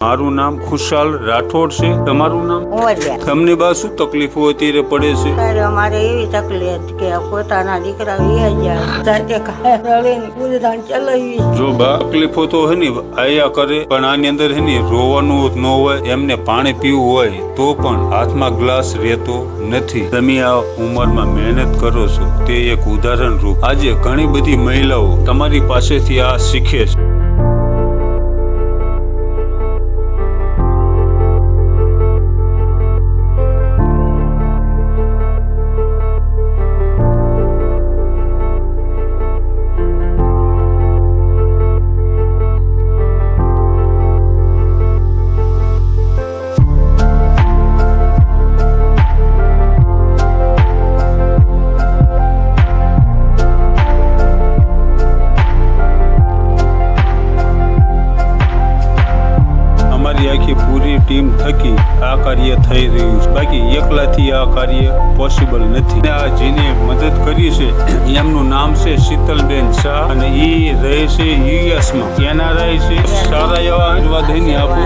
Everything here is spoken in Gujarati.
મારું નામ ખુશાલ રાઠોડ છે. તમારું નામ? મોરિયા. તમને બા શું તકલીફો અત્યારે પડે છે? ત્યારે અમારે એવી તકલીફ કે પોતાના દીકરા વી જાય સાથે રળીને ગુજરાન ચલાવી. જો બા તકલીફો તો હે ને આયા કરે, પણ આની અંદર હે ને રોવાનું ન હોય, એમને પાણી પીવું હોય તો પણ હાથમાં ગ્લાસ રહેતો નથી. તમે આ ઉંમરમાં મહેનત કરો છો તે એક ઉદાહરણ રૂપ આજે ઘણી બધી મહિલાઓ તમારી પાસેથી આ શીખે છે. આખી પૂરી ટીમ થકી આ કાર્ય થઈ રહ્યું છે. બાકી એકલાથી આ કાર્ય પોસિબલ નથી. આ જેને મદદ કરી છે એમનું નામ છે શીતલબેન શાહ અને એ રહે છે યુએસમાં. એનઆરઆઈ છે. સારા એવા આશીર્વાદ આપો.